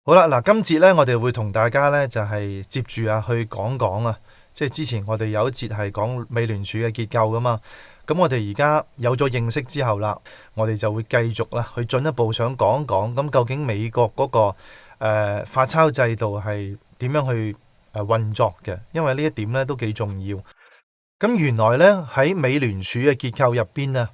好啦，嗱，今節咧我哋會同大家咧就係接住去講講即係之前我哋有一節係講美聯儲嘅結構噶嘛，咁我哋而家有咗認識之後啦，我哋就會繼續啦去進一步想講講，咁究竟美國嗰個發鈔制度係點樣去運作嘅？因為呢一點咧都幾重要。咁原來咧喺美聯儲嘅結構入邊啊，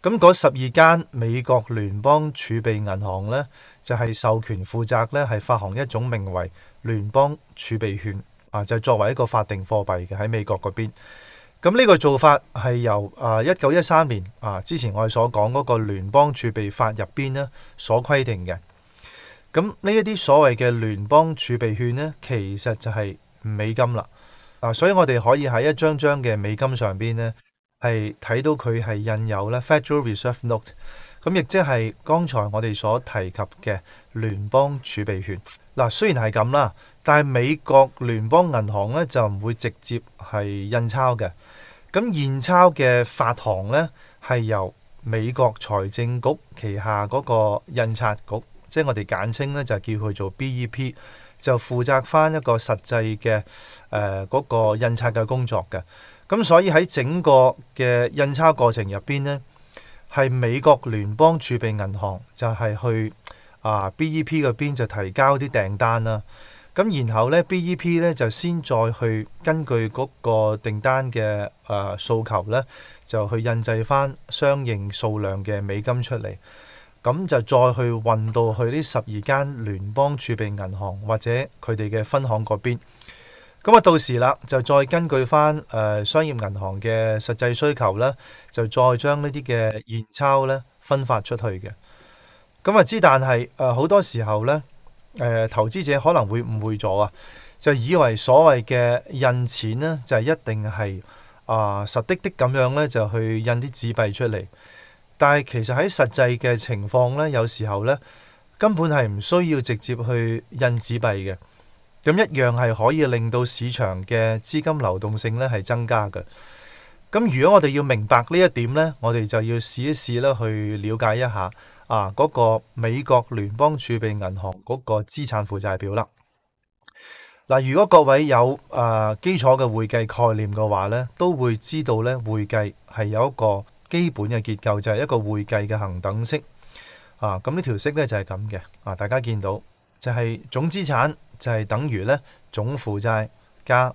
咁嗰12間美國聯邦儲備銀行咧，就係授權負責咧係發行一種名為聯邦儲備券就作為一個法定貨幣嘅喺美國嗰邊。咁呢個做法係由1913年之前我哋所講嗰個聯邦儲備法入邊咧所規定嘅。咁呢一啲所謂嘅聯邦儲備券呢，其實就係美金啦。所以我哋可以喺一張張嘅美金上邊呢，係睇到佢係印有咧 Federal Reserve Note， 咁亦即係剛才我哋所提及嘅聯邦儲備券。嗱，雖然係咁啦，但係美國聯邦銀行咧就唔會直接係印鈔嘅。咁現鈔嘅發行咧係由美國財政局旗下嗰個印刷局，即係我哋簡稱咧就叫佢做 BEP， 就負責翻一個實際嘅嗰個印刷嘅工作嘅。咁所以喺整個嘅印鈔過程入邊呢，係美國聯邦儲備銀行就係去BEP 嗰邊就提交啲訂單啦。咁然後呢 BEP 呢就先再去根據嗰個訂單嘅訴求呢，就去印製翻相應數量嘅美金出嚟。咁就再去運到去呢12間聯邦儲備銀行或者佢哋嘅分行嗰邊。咁到時啦，就再根據翻商業銀行嘅實際需求咧，就再將呢啲嘅現鈔咧分發出去嘅。咁知，但係好多時候咧，投資者可能會誤會咗就以為所謂嘅印錢呢，就係一定係實的的咁樣咧，就去印啲紙幣出嚟。但係其實喺實際嘅情況咧，有時候咧根本係唔需要直接去印紙幣嘅。咁一樣係可以令到市場嘅資金流動性咧係增加嘅。咁如果我哋要明白呢一點呢，我哋就要試一試啦，去了解一下嗰個美國聯邦儲備銀行嗰個資產負債表啦。嗱，如果各位有基礎嘅會計概念嘅話呢，都會知道呢，會計係有一個基本嘅結構，就係一個會計嘅恒等式。咁呢條式呢，就係咁嘅。大家見到就係總資產就係等於咧總負債加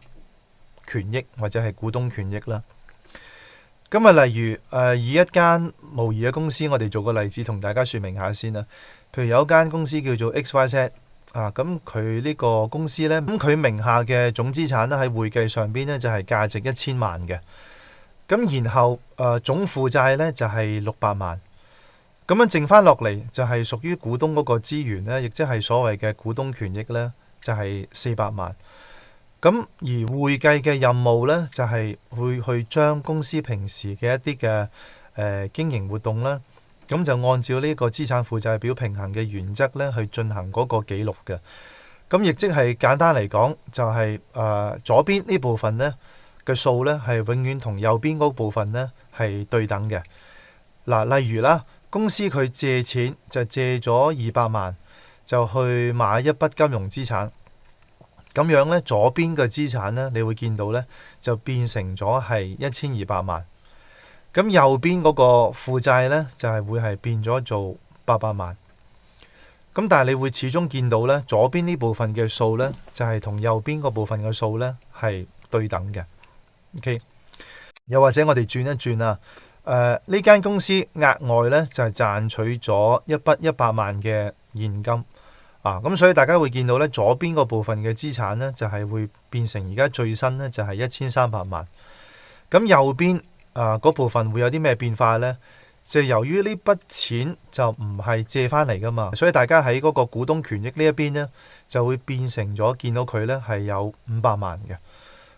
權益或者係股東權益啦。咁例如以一間模擬嘅公司，我哋做個例子同大家說明下先啦。譬如有一間公司叫做 XYZ 咁佢呢個公司咧，咁佢名下嘅總資產咧喺會計上邊咧就係價值1000萬嘅。咁然後總負債咧就係600萬。咁樣剩翻落嚟就係屬於股東嗰個資源咧，亦即係所謂嘅股東權益咧，就係400萬。咁而會計嘅任務咧，就係會去將公司平時嘅一啲嘅經營活動啦，咁就按照呢個資產負債表平衡嘅原則咧，去進行嗰個記錄嘅。咁亦即係簡單嚟講，就係左邊呢部分咧嘅數咧，係永遠同右邊嗰部分咧係對等嘅。例如啦，公司佢借錢就借咗200萬，就去買一筆金融資產。咁樣呢，左邊嘅資產呢，你會見到呢，就變成咗係1200萬。咁右邊嗰個負債呢，就係會係變咗做800萬。咁但係你會始終見到呢，左邊呢部分嘅數呢，就係同右邊嗰部分嘅數呢，係對等嘅。OK， 又或者我哋轉一轉呢間公司額外呢，就係賺取咗一筆100萬嘅現金。咁所以大家會見到咧，左邊個部分嘅資產咧就係會變成而家最新咧就係1300萬。咁右邊嗰部分會有啲咩變化呢？就由於呢筆錢就唔係借翻嚟噶嘛，所以大家喺嗰個股東權益呢一邊呢，就會變成咗見到佢咧係有500萬嘅。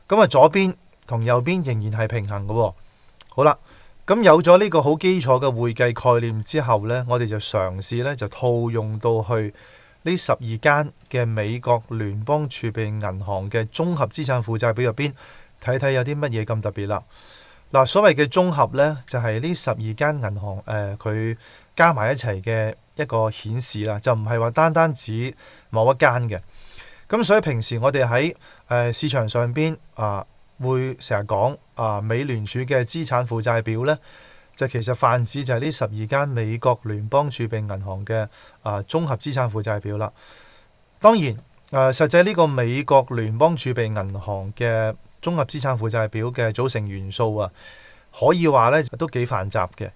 咁左邊同右邊仍然係平衡嘅。好啦，咁有咗呢個好基礎嘅會計概念之後呢，我哋就嘗試咧就套用到去呢12間嘅美國聯邦儲備銀行嘅綜合資產負債表入邊，睇睇有啲乜嘢咁特別啦。嗱，所謂嘅綜合呢，就係呢12間銀行佢加埋一齊嘅一個顯示啦，就唔係話單指某一間嘅。咁所以平時我哋喺市場上邊會成日講美聯儲嘅資產負債表呢，就其實泛指就係呢12間美國聯邦儲備銀行嘅綜合資產負債表啦。當然實際呢個美國聯邦儲備銀行嘅綜合資產負債表嘅組成元素可以話呢都幾繁雜嘅。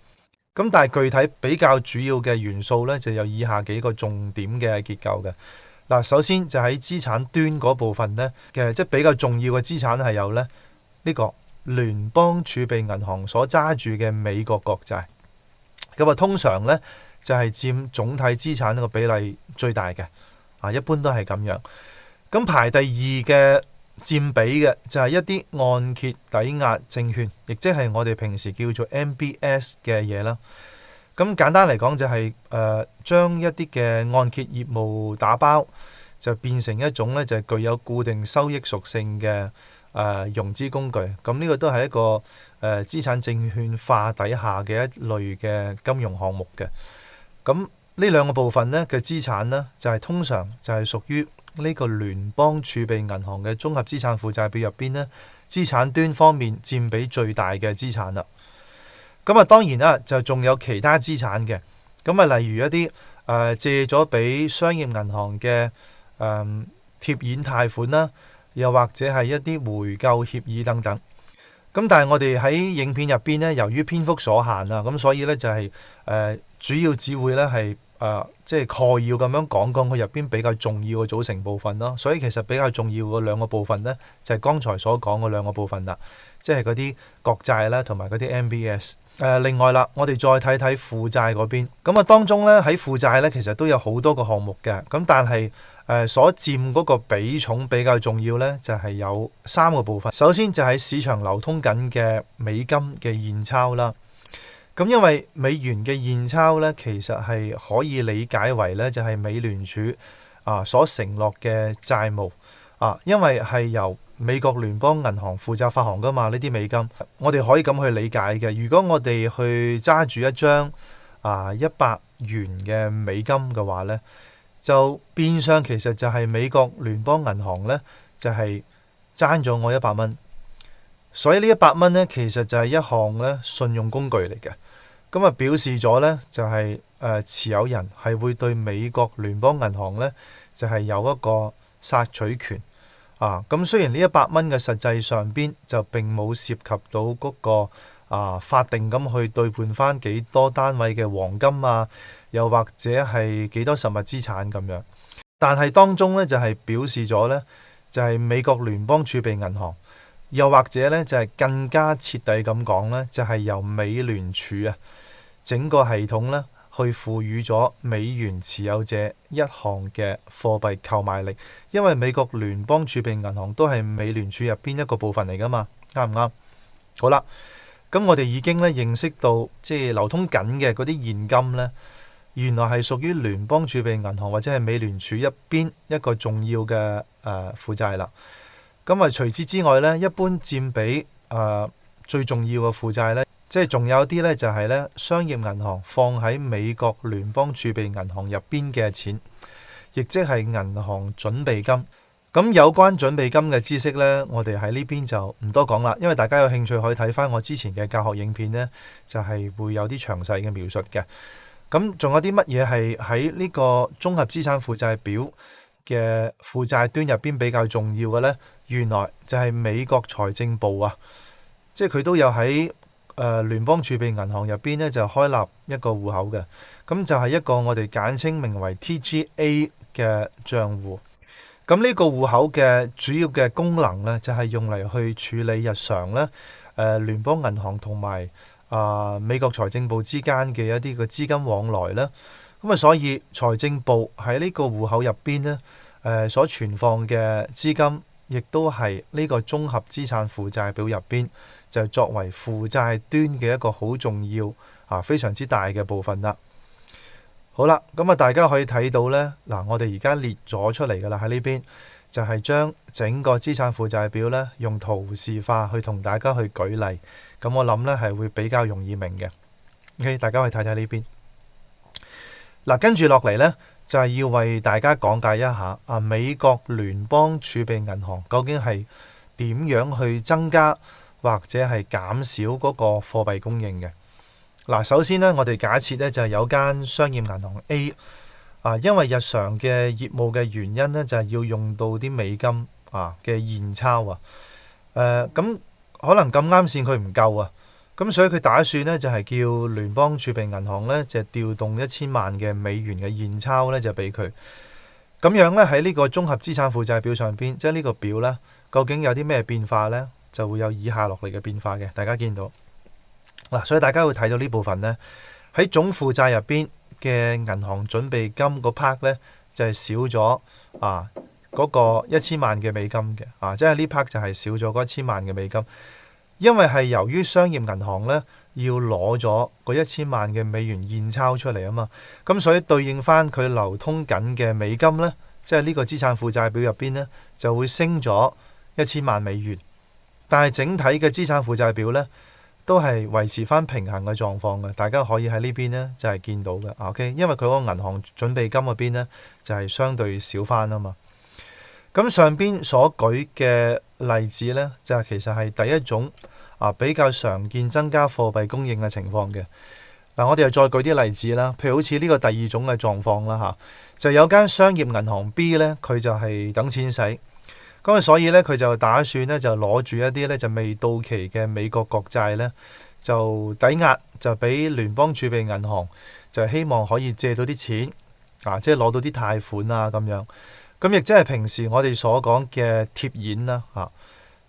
咁但係具體比較主要嘅元素呢，就有以下幾個重點嘅結構嘅。嗱，首先就喺資產端嗰部分呢，嘅即係比較重要嘅資產係有呢個聯邦儲備銀行所揸住嘅美國國債。咁通常呢，就係佔總體資產個比例最大嘅，一般都係咁樣。咁排第二嘅佔比嘅就係一啲按揭抵押證券，亦即係我哋平時叫做 MBS 嘅嘢啦。咁簡單嚟講就係將一啲嘅按揭業務打包，就變成一種咧就係具有固定收益屬性嘅融資工具。咁呢個都係一個資產證券化底下嘅一類嘅金融項目嘅。咁呢兩個部分咧嘅資產呢，就係通常就係屬於呢個聯邦儲備銀行嘅綜合資產負債表入邊呢，資產端方面佔比最大嘅資產啦。咁當然啦，就仲有其他資產嘅。咁例如一啲借咗俾商業銀行嘅貼現貸款啦，又或者係一啲回購協議等等。咁但係我哋喺影片入邊呢，由於篇幅所限咁所以呢就係主要只會呢係即係概要咁樣講佢入邊比較重要嘅組成部分咯。所以其實比較重要嘅兩個部分呢，就係剛才所講嘅兩個部分啦，即係嗰啲國債啦，同埋嗰啲 MBS。另外啦，我哋再睇睇負債嗰邊。咁當中咧喺負債咧，其實都有好多個項目嘅。咁但係所佔嗰個比重比較重要咧，就係有3個部分。首先就係市場流通緊嘅美金嘅現鈔啦。咁因為美元嘅現鈔咧，其實係可以理解為咧，就係美聯儲所承諾嘅債務因為係由美國聯邦銀行負責發行噶嘛，呢啲美金，我哋可以咁去理解嘅。如果我哋去揸住一張100元嘅美金嘅話呢，就變相其實就係美國聯邦銀行呢，就係爭咗我100蚊，所以呢100蚊呢，其實就係一項呢信用工具嚟嘅。咁表示咗呢，就係持有人係會對美國聯邦銀行呢，就係有一個索取權。咁雖然呢100蚊嘅實際上邊就並冇涉及到嗰個法定咁去兌換翻幾多單位嘅黃金又或者係幾多實物資產咁樣，但係當中呢，就係表示咗呢，就係美國聯邦儲備銀行，又或者呢，就係更加徹底咁講呢，就係由美聯儲整個系統呢，去賦予咗美元持有者一項嘅貨幣購買力，因為美國聯邦儲備銀行都係美聯儲入邊一個部分嚟噶嘛，啱唔啱？好啦，咁我哋已經咧認識到，即係流通緊嘅嗰啲現金呢，原來係屬於聯邦儲備銀行或者係美聯儲一邊一個重要嘅負債啦。咁除此之外呢，一般佔比最重要嘅負債呢，即係仲有啲呢，就係呢商業銀行放喺美國聯邦儲備銀行入邊嘅錢，亦即係銀行準備金。咁有關準備金嘅知識呢，我哋喺呢邊就唔多講啦，因為大家有興趣可以睇翻我之前嘅教學影片呢，就係會有啲詳細嘅描述嘅。咁仲有啲乜嘢係喺呢個綜合資產負債表嘅負債端入邊比較重要嘅呢？原來就係美國財政部即係佢都有喺聯邦儲備銀行入邊呢，就開立一個戶口嘅。咁就係一個我哋簡稱名為 TGA 嘅賬戶。咁呢個戶口嘅主要嘅功能呢，就係用嚟去處理日常呢聯邦銀行同埋美國財政部之間嘅一啲嘅資金往來啦。咁所以財政部喺呢個戶口入邊呢，所存放嘅資金，亦都係呢個綜合資產負債表入邊就作為負債端嘅一個好重要非常之大嘅部分啦。好啦，咁大家可以睇到呢，嗱，我哋而家列咗出嚟噶啦喺呢邊，就係將整個資產負債表呢用圖示化去同大家去舉例，咁我諗呢係會比較容易明嘅。OK， 大家去睇睇呢邊。嗱，跟住落嚟呢，就係要為大家講解一下美國聯邦儲備銀行究竟係點樣去增加或者係減少嗰個貨幣供應嘅。嗱，首先呢，我哋假設呢就係有間商業銀行 A。因為日常嘅業務嘅原因呢，就係要用到啲美金嘅現鈔咁可能咁啱線佢唔夠咁所以佢打算呢，就係叫聯邦儲備銀行呢，就調動1000萬嘅美元嘅現鈔呢，就俾佢。咁樣呢，喺呢個綜合資產負債表上邊，即係呢個表呢，究竟有啲咩變化呢？就會有以下落嚟嘅變化嘅，大家見到所以大家會睇到呢部分呢，喺總負債入邊嘅銀行準備金嗰 part 咧，就係少咗嗰個1000萬嘅美金嘅即係呢 part 就係少咗嗰1000萬嘅美金，因為係由於商業銀行咧要攞咗嗰1000萬嘅美元現鈔出嚟啊嘛，咁所以對應翻佢流通緊嘅美金咧，即係呢個資產負債表入邊咧就會升咗1000萬美元，但係整體嘅資產負債表咧都係維持翻平衡嘅狀況嘅，大家可以喺呢邊呢就係見到嘅。OK， 因為佢嗰個銀行準備金嗰邊呢就係相對少翻啊嘛。咁上邊所舉嘅例子呢，就係其實係第一種比較常見增加貨幣供應嘅情況嘅。我哋又再舉啲例子啦，譬如好似呢個第二種嘅狀況啦就有間商業銀行 B 呢，佢就係等錢使。咁所以咧，佢就打算咧就攞住一啲咧就未到期嘅美國國債咧，就抵押就俾聯邦儲備銀行，就希望可以借到啲錢即係攞到啲貸款咁樣。咁亦即係平時我哋所講嘅貼現啦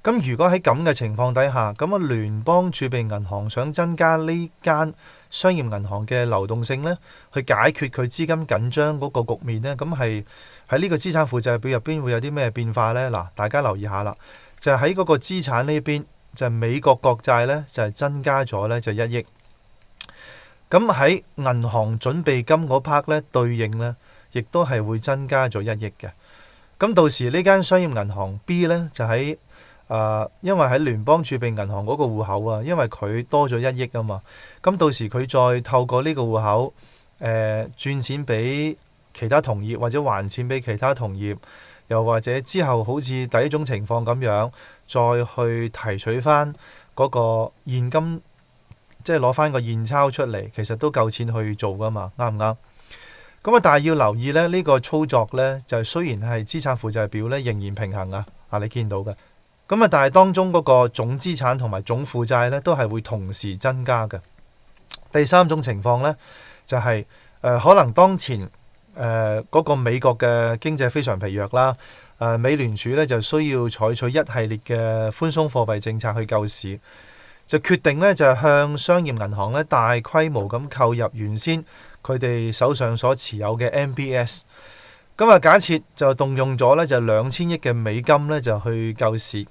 咁如果喺咁嘅情況底下，咁聯邦儲備銀行想增加呢間商業銀行嘅流動性呢，去解決佢資金緊張嗰個局面呢，咁係喺呢個資產負債表入邊會有啲咩變化呢？嗱，大家留意下啦，就係喺嗰個資產呢邊，就係美國國債呢，就係增加咗呢，就1億。咁喺銀行準備金嗰 part 呢，對應呢，亦都係會增加咗1億嘅。咁到時呢間商業銀行 B 呢，就喺因為喺聯邦儲備銀行嗰個戶口因為佢多咗1億啊嘛，咁到時佢再透過呢個戶口轉錢俾其他同業，或者還錢俾其他同業，又或者之後好似第一種情況咁樣，再去提取翻嗰個現金，即係攞翻個現鈔出嚟，其實都夠錢去做噶嘛，啱唔啱？咁但係要留意呢個操作呢，就係雖然係資產負債表呢仍然平衡你見到嘅。咁但係當中嗰個總資產同埋總負債咧，都係會同時增加嘅。第三種情況咧，就係可能當前嗰個美國嘅經濟非常疲弱啦，美聯儲咧就需要採取一系列嘅寬鬆貨幣政策去救市，就決定咧就係向商業銀行咧大規模咁購入原先佢哋手上所持有嘅 MBS。咁假設就動用咗咧就2000億嘅美金咧就去救市。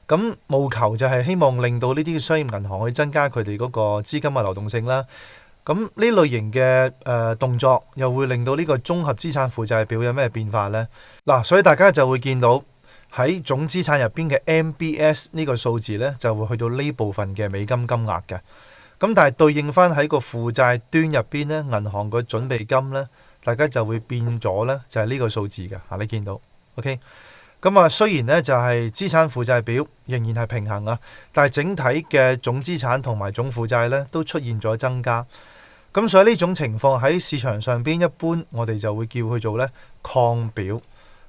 咁務求就係希望令到呢啲商業銀行去增加佢哋嗰個資金嘅流動性啦。咁呢類型嘅動作又會令到呢個綜合資產負債表有咩變化呢？所以大家就會見到喺總資產入邊嘅 MBS 呢個數字呢，就會去到呢部分嘅美金金額嘅。咁但係對應翻喺個負債端入邊呢，銀行個準備金呢，大家就會變咗呢，就係呢個數字嘅。你見到 OK？咁雖然呢就係資產負債表仍然係平衡但係整體嘅總資產同埋總負債呢都出現咗增加。咁所以呢種情況喺市場上邊一般我哋就會叫佢做呢擴表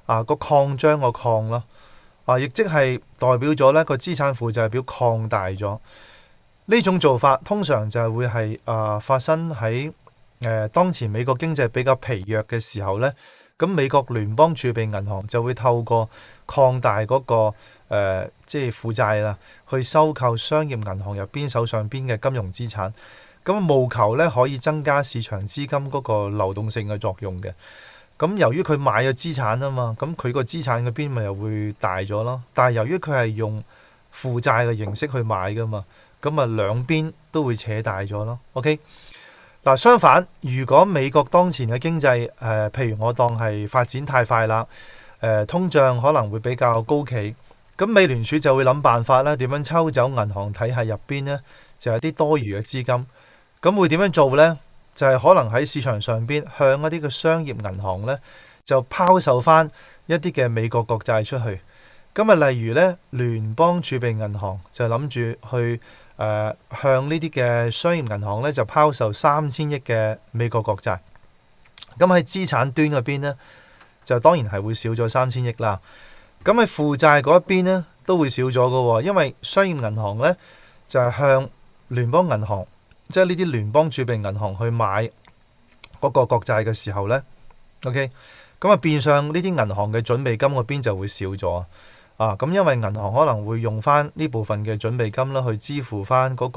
個擴張個擴咯亦即係代表咗呢個資產負債表擴大咗。呢種做法通常就係會係發生喺當前美國經濟比較疲弱嘅時候呢。咁美國聯邦儲備銀行就會透過擴大嗰個即係負債啦，去收購商業銀行入邊手上邊嘅金融資產，咁務求咧可以增加市場資金嗰個流動性嘅作用嘅。咁由於佢買咗資產啊嘛，咁佢個資產嗰邊咪又會大咗咯。但係由於佢係用負債嘅形式去買噶嘛，咁兩邊都會扯大咗咯。OK。相反，如果美國當前嘅經濟譬如我當係發展太快啦，通脹可能會比較高企，咁美聯儲就會諗辦法啦，點樣抽走銀行體系入邊呢，就係啲多餘嘅資金。咁會點樣做呢？就係可能喺市場上邊向一啲嘅商業銀行呢，就拋售翻一啲嘅美國國債出去。咁啊，例如呢，聯邦儲備銀行就諗住去向呢啲嘅商業銀行呢，就拋售3000億嘅美國國債。咁喺資產端嗰邊呢，就當然係會少咗3000億啦。咁喺負債嗰一邊呢，都會少咗㗎，因為商業銀行呢，就係向聯邦銀行，即係呢啲聯邦儲備銀行去買嗰個國債嘅時候呢。OK， 咁啊變相呢啲銀行嘅準備金嗰邊就會少咗啊。咁因為銀行可能會用翻呢部分嘅準備金啦，去支付翻嗰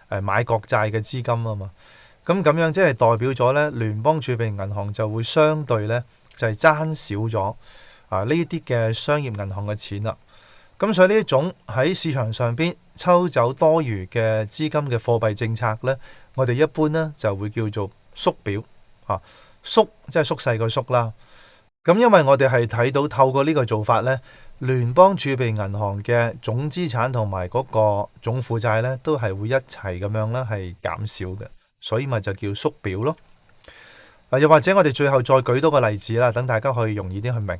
個買國債嘅資金啊嘛。咁樣即係代表咗呢，聯邦儲備銀行就會相對呢，就係爭少咗呢啲嘅商業銀行嘅錢啦。咁所以呢一種喺市場上邊抽走多餘嘅資金嘅貨幣政策呢，我哋一般呢就會叫做縮表啊，縮即係縮細個縮啦。咁因為我哋係睇到透過呢個做法呢，聯邦儲備銀行嘅總資產同埋嗰個總負債呢，都係會一齊咁樣呢係減少嘅，所以咪就叫縮表咯。又或者我哋最後再舉多個例子啦，等大家可以容易啲去明。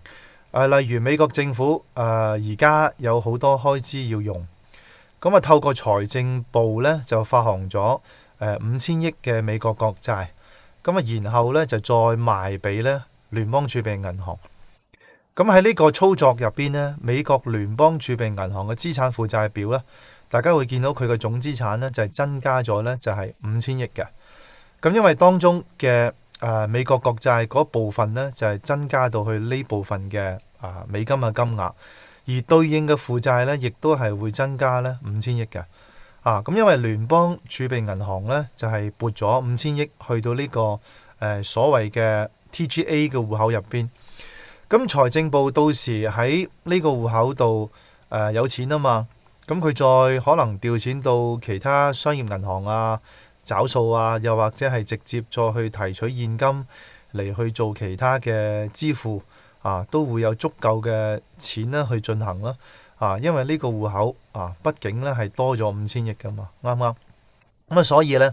例如美國政府而家有好多開支要用，咁啊透過財政部呢，就發行咗5000億嘅美國國債，咁啊然後呢，就再賣俾呢聯邦儲備銀行。咁喺呢個操作入邊呢，美國聯邦儲備銀行嘅資產負債表呢，大家會見到佢嘅總資產呢，就係增加咗呢，就係5000億嘅。咁因為當中嘅美國國債嗰部分呢，就係增加到去呢部分嘅美金嘅金額，而對應嘅負債呢，亦都係會增加呢5000億嘅。咁因為聯邦儲備銀行呢，就係撥咗5000億去到呢個所謂嘅 TGA 嘅戶口入邊，咁財政部到時喺呢個戶口度有錢啊嘛，咁佢再可能調錢到其他商業銀行啊找數啊，又或者係直接再去提取現金嚟去做其他嘅支付都會有足夠嘅錢咧去進行啦。因為呢個戶口畢竟咧係多咗5000億噶嘛，啱啱咁所以呢，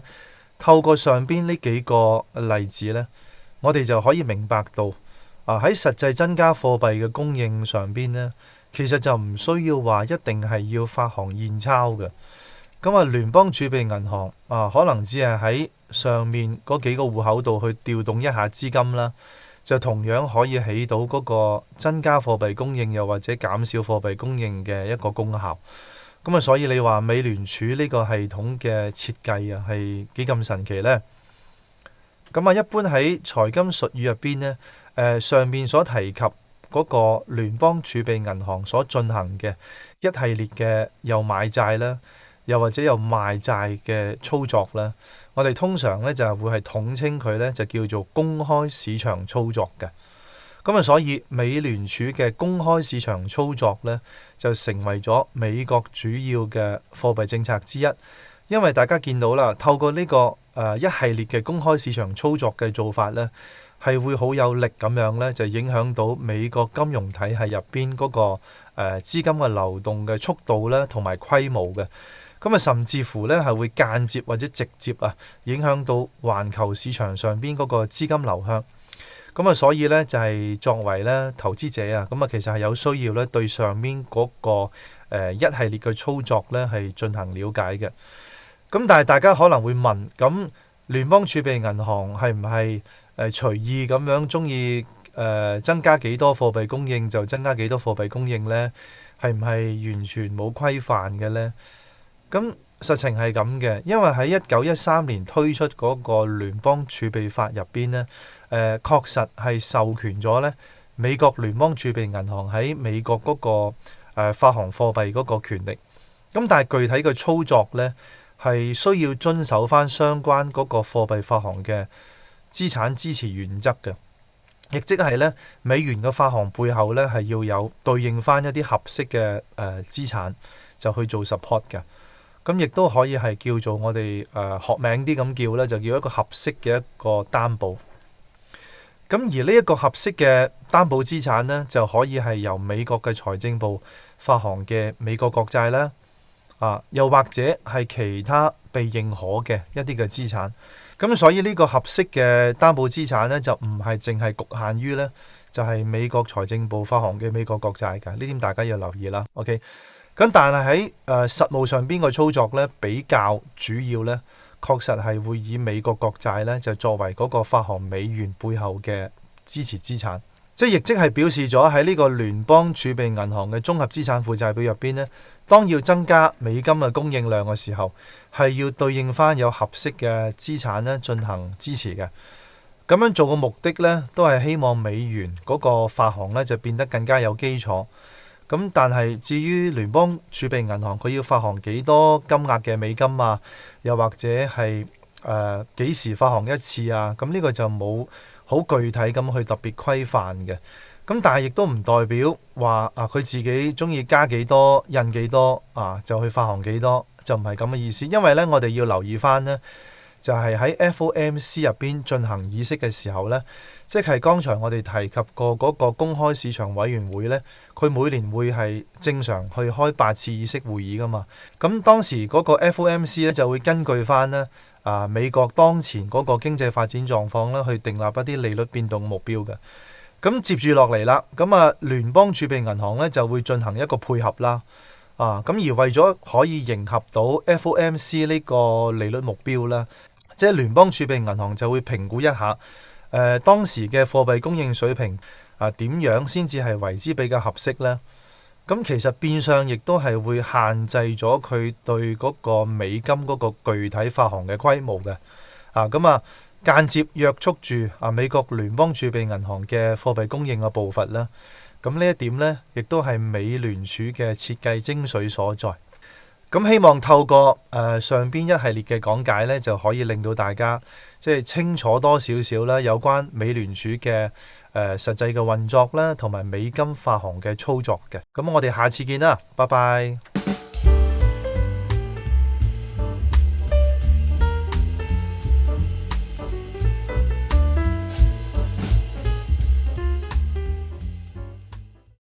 透過上邊呢幾個例子呢，我哋就可以明白到喺實際增加貨幣嘅供應上邊呢，其實就唔需要話一定係要發行現鈔嘅。咁聯邦儲備銀行可能只係喺上面嗰幾個戶口度去調動一下資金啦，就同樣可以起到嗰個增加貨幣供應又或者減少貨幣供應嘅一個功效。咁所以你話美聯儲呢個系統嘅設計係幾咁神奇呢？咁一般喺財金術語入邊呢，上面所提及嗰個聯邦儲備銀行所進行嘅一系列嘅又買債啦，又或者又賣債嘅操作咧，我哋通常咧就會係統稱佢咧就叫做公開市場操作嘅。咁所以美聯儲嘅公開市場操作咧就成為咗美國主要嘅貨幣政策之一。因為大家見到啦，透過呢個一系列嘅公開市場操作嘅做法咧，係會好有力咁樣咧，就影響到美國金融體系入邊嗰個資金嘅流動嘅速度咧，同埋規模嘅。甚至乎咧係會間接或者直接影響到環球市場上邊嗰個資金流向。所以咧就係作為咧投資者其實係有需要咧對上面嗰個一系列嘅操作咧係進行了解嘅。但係大家可能會問，咁聯邦儲備銀行係唔係隨意咁樣中意增加幾多貨幣供應就增加幾多貨幣供應呢？係唔係完全冇規範嘅呢？咁實情係咁嘅，因為喺1913年推出嗰個聯邦儲備法入邊呢，確實係授權咗呢美國聯邦儲備銀行喺美國嗰個發行貨幣嗰個權力。但係具體嘅操作呢，係需要遵守翻相關嗰個貨幣發行嘅資產支持原則嘅，亦即係呢美元嘅發行背後呢，係要有對應翻一啲合適嘅資產就去做 support 嘅。亦都可以係叫做我哋學名啲咁叫呢，就叫一個合適嘅一個擔保。咁而呢一個合適嘅擔保資產呢，就可以係由美國嘅財政部發行嘅美國國債啦，又或者係其他被認可嘅一啲嘅資產。咁所以呢個合適嘅擔保資產呢，就唔係淨係局限於呢，就係美國財政部發行嘅美國國債㗎。呢點大家要留意啦。OK，咁但係喺實務上邊個操作呢，比較主要呢，確實係會以美國國債呢，就作為嗰個發行美元背後嘅支持資產。亦即係表示咗喺呢個聯邦儲備銀行嘅綜合資產負債表入邊呢，當要增加美金嘅供應量嘅時候，係要對應翻有合適嘅資產呢進行支持嘅。咁樣做嘅目的呢，都係希望美元嗰個發行呢就變得更加有基礎。咁但係至於聯邦儲備銀行佢要發行幾多金額嘅美金啊，又或者係幾時發行一次啊？咁呢個就冇好具體咁去特別規範嘅。咁但係亦都唔代表話佢自己中意加幾多印幾多就去發行幾多，就唔係咁嘅意思。因為呢，我哋要留意翻呢，就係喺 FOMC 入邊進行議息嘅時候呢，即係剛才我哋提及過嗰個公開市場委員會呢，佢每年會係正常去開8次議息會議噶嘛。咁當時嗰個 FOMC 呢，就會根據翻呢美國當前嗰個經濟發展狀況呢，去訂立一啲利率變動目標嘅。咁接住落嚟啦，咁聯邦儲備銀行呢，就會進行一個配合啦。咁而為咗可以迎合到 FOMC 呢個利率目標啦，即係聯邦儲備銀行就會評估一下當時嘅貨幣供應水平點樣先至係為之比較合適呢？咁其實變相亦都係會限制咗佢對嗰個美金嗰個具體發行嘅規模嘅。間接約束住美國聯邦儲備銀行嘅貨幣供應嘅步伐啦。咁呢一點呢，亦都係美聯儲嘅設計精髓所在。咁希望透過上邊一系列嘅講解呢，就可以令到大家清楚多少少啦，有關美聯儲嘅實際嘅運作啦，同埋美金發行嘅操作嘅。咁我哋下次見啦，拜拜。